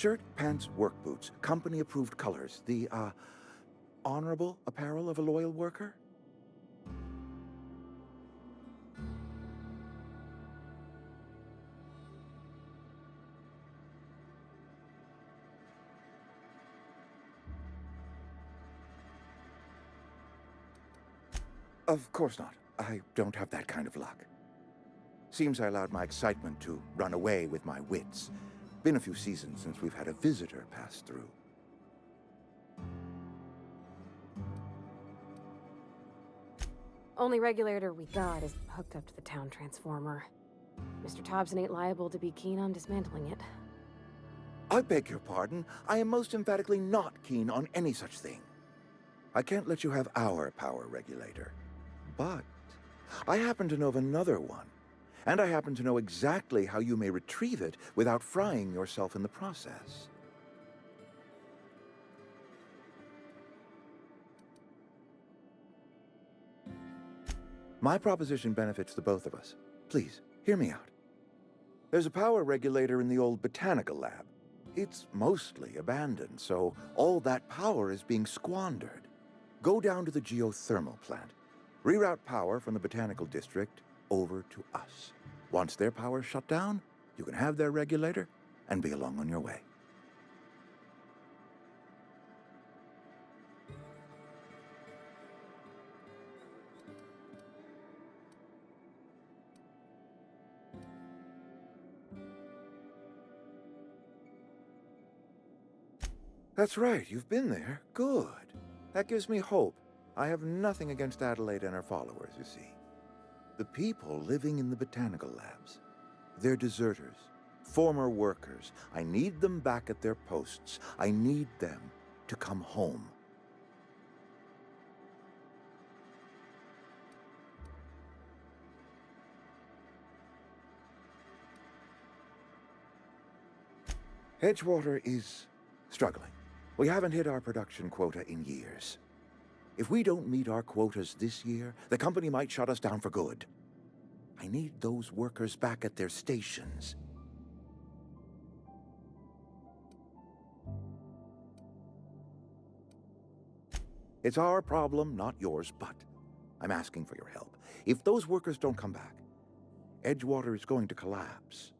Shirt, pants, work boots, company-approved colors. The, honorable apparel of a loyal worker? Of course not. I don't have that kind of luck. Seems I allowed my excitement to run away with my wits. Been a few seasons since we've had a visitor pass through. Only regulator we got is hooked up to the town transformer. Mr. Thompson ain't liable to be keen on dismantling it. I beg your pardon. I am most emphatically not keen on any such thing. I can't let you have our power regulator. But I happen to know of another one. And I happen to know exactly how you may retrieve it without frying yourself in the process. My proposition benefits the both of us. Please, hear me out. There's a power regulator in the old botanical lab. It's mostly abandoned, so all that power is being squandered. Go down to the geothermal plant. Reroute power from the botanical district over to us. Once their power's shut down, you can have their regulator and be along on your way. That's right, you've been there. Good. That gives me hope. I have nothing against Adelaide and her followers, you see. The people living in the botanical labs, they're deserters, former workers. I need them back at their posts. I need them to come home. Edgewater is struggling. We haven't hit our production quota in years. If we don't meet our quotas this year, the company might shut us down for good. I need those workers back at their stations. It's our problem, not yours, but I'm asking for your help. If those workers don't come back, Edgewater is going to collapse.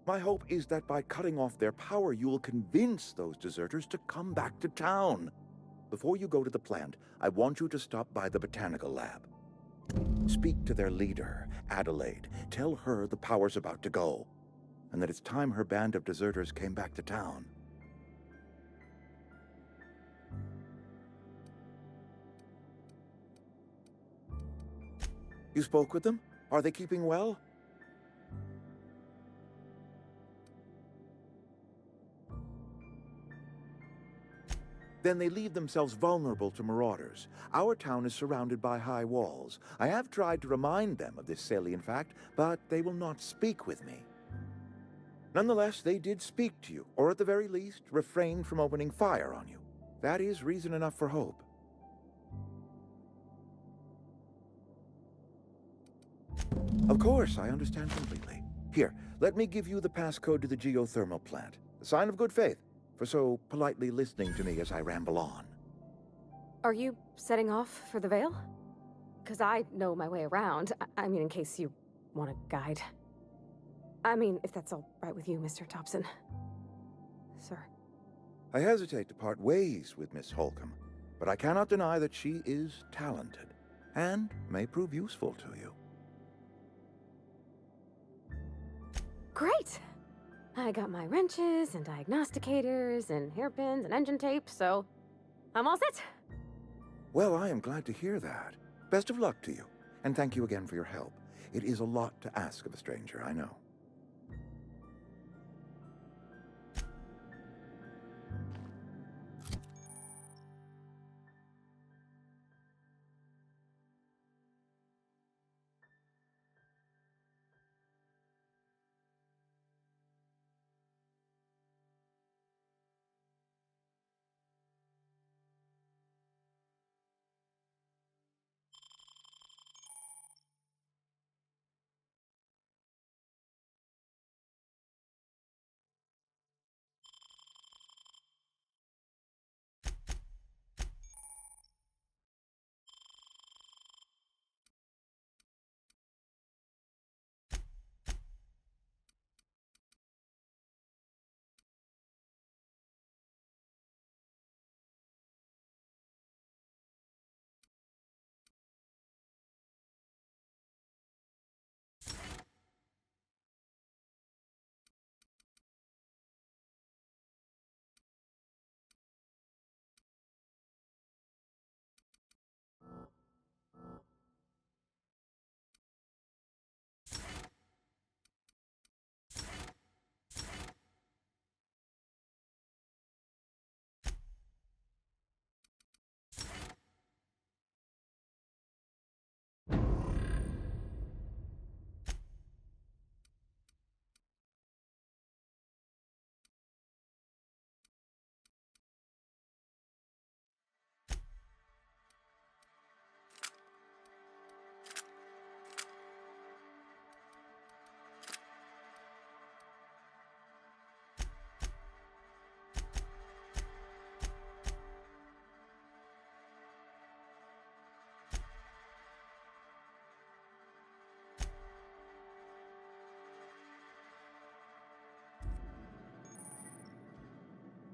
My hope is that by cutting off their power, you will convince those deserters to come back to town. Before you go to the plant, I want you to stop by the botanical lab. Speak to their leader, Adelaide. Tell her the power's about to go, and that it's time her band of deserters came back to town. You spoke with them? Are they keeping well? Then they leave themselves vulnerable to marauders. Our town is surrounded by high walls. I have tried to remind them of this salient fact, but they will not speak with me. Nonetheless, they did speak to you, or at the very least, refrained from opening fire on you. That is reason enough for hope. Of course, I understand completely. Here, let me give you the passcode to the geothermal plant. A sign of good faith, for so politely listening to me as I ramble on. Are you setting off for the Vale? Because I know my way around. I mean, in case you want a guide. I mean, if that's all right with you, Mr. Thompson. Sir. I hesitate to part ways with Miss Holcomb, but I cannot deny that she is talented, and may prove useful to you. Great! I got my wrenches and diagnosticators and hairpins and engine tape, so I'm all set. Well, I am glad to hear that. Best of luck to you, and thank you again for your help. It is a lot to ask of a stranger, I know.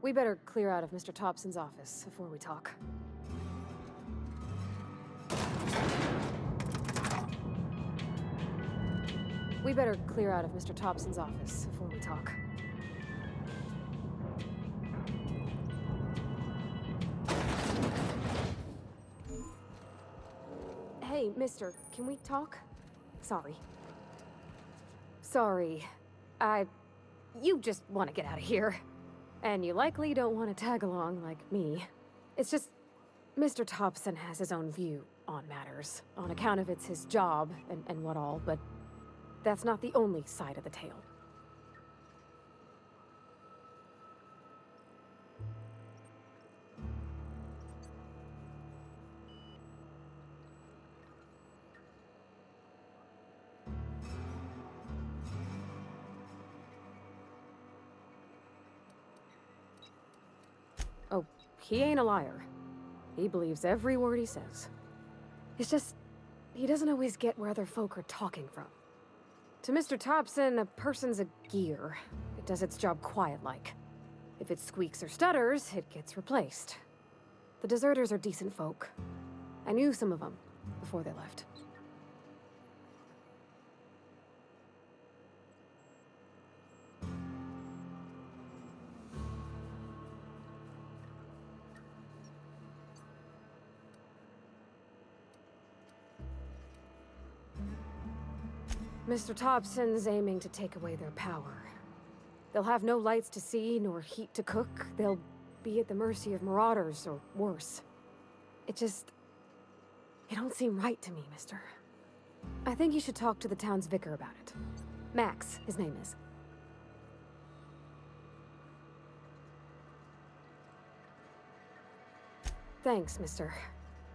We better clear out of Mr. Thompson's office before we talk. We better clear out of Mr. Thompson's office before we talk. Hey, mister, can we talk? Sorry. Sorry. You just want to get out of here. And you likely don't want to tag along like me. It's just, Mr. Thompson has his own view on matters, on account of it's his job and what all, but that's not the only side of the tale. Oh, he ain't a liar. He believes every word he says. It's just, he doesn't always get where other folk are talking from. To Mr. Thompson, a person's a gear. It does its job quiet-like. If it squeaks or stutters, it gets replaced. The deserters are decent folk. I knew some of them before they left. Mr. Thompson's aiming to take away their power. They'll have no lights to see, nor heat to cook. They'll be at the mercy of marauders, or worse. It don't seem right to me, mister. I think you should talk to the town's vicar about it. Max, his name is. Thanks, mister.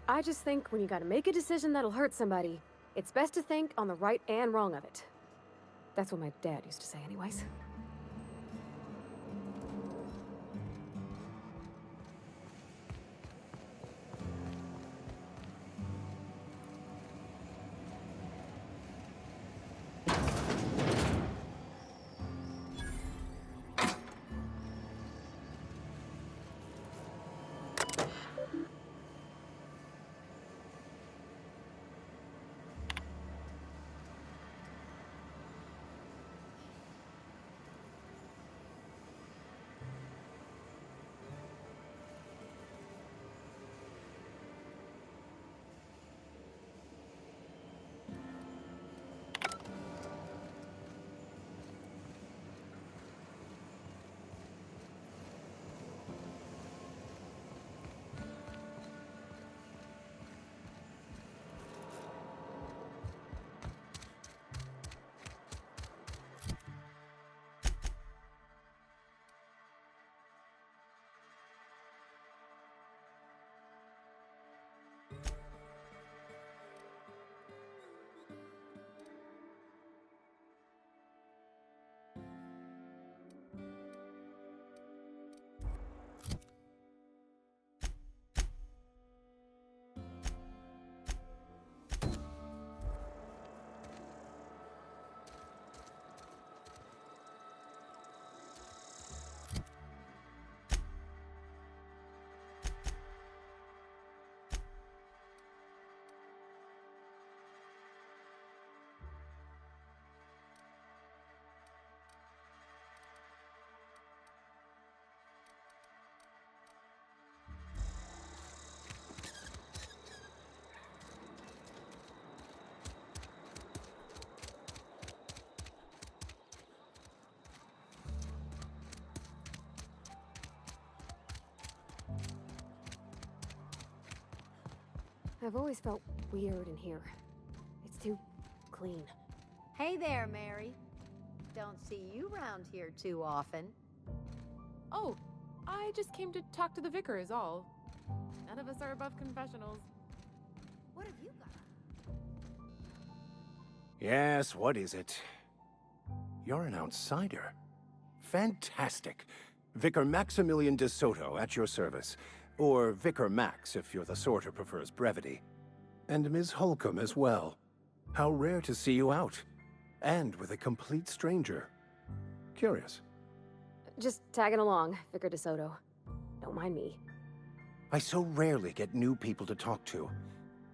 I just think when you gotta make a decision that'll hurt somebody, it's best to think on the right and wrong of it. That's what my dad used to say anyways. I've always felt weird in here. It's too clean. Hey there, Mary. Don't see you around here too often. Oh, I just came to talk to the vicar is all. None of us are above confessionals. What have you got? Yes, what is it? You're an outsider. Fantastic. Vicar Maximilian de Soto at your service. Or Vicar Max, if you're the sort who prefers brevity. And Ms. Holcomb as well. How rare to see you out. And with a complete stranger. Curious. Just tagging along, Vicar DeSoto. Don't mind me. I so rarely get new people to talk to.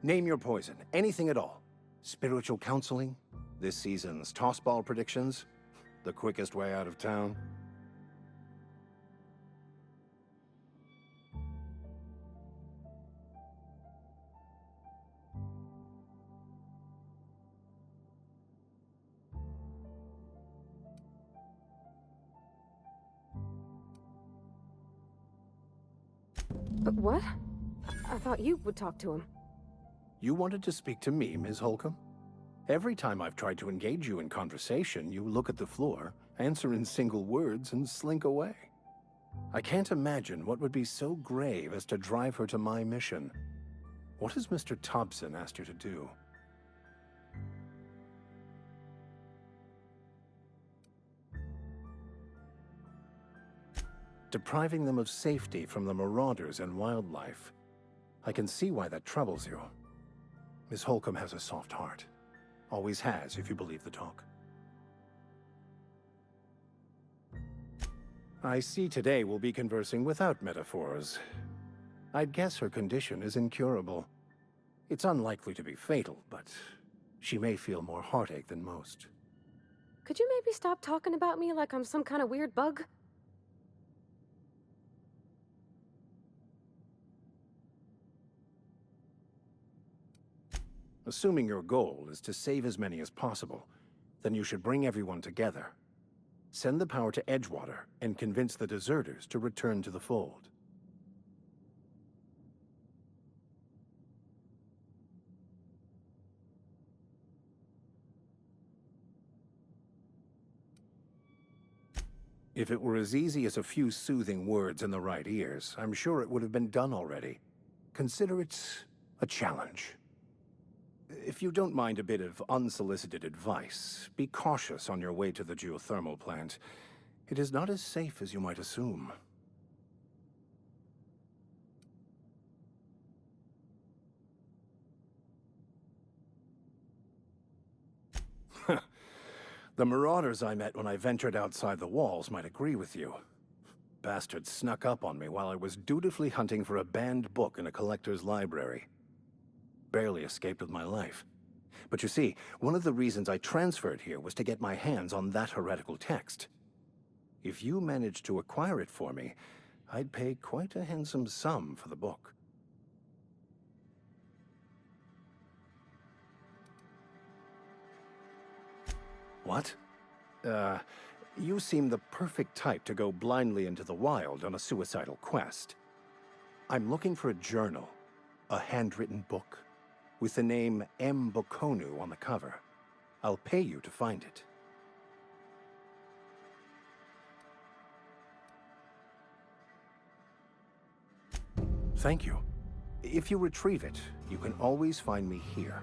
Name your poison, anything at all. Spiritual counseling? This season's tossball predictions? The quickest way out of town? But what? I thought you would talk to him. You wanted to speak to me, Ms. Holcomb? Every time I've tried to engage you in conversation, you look at the floor, answer in single words, and slink away. I can't imagine what would be so grave as to drive her to my mission. What has Mr. Thompson asked you to do? Depriving them of safety from the marauders and wildlife. I can see why that troubles you. Miss Holcomb has a soft heart. Always has, if you believe the talk. I see today we'll be conversing without metaphors. I'd guess her condition is incurable. It's unlikely to be fatal, but she may feel more heartache than most. Could you maybe stop talking about me like I'm some kind of weird bug? Assuming your goal is to save as many as possible, then you should bring everyone together. Send the power to Edgewater and convince the deserters to return to the fold. If it were as easy as a few soothing words in the right ears, I'm sure it would have been done already. Consider it a challenge. If you don't mind a bit of unsolicited advice, be cautious on your way to the geothermal plant. It is not as safe as you might assume. The marauders I met when I ventured outside the walls might agree with you. Bastards snuck up on me while I was dutifully hunting for a banned book in a collector's library. Barely escaped with my life. But you see, one of the reasons I transferred here was to get my hands on that heretical text. If you managed to acquire it for me, I'd pay quite a handsome sum for the book. What? You seem the perfect type to go blindly into the wild on a suicidal quest. I'm looking for a journal, a handwritten book, with the name M. Bokonu on the cover. I'll pay you to find it. Thank you. If you retrieve it, you can always find me here.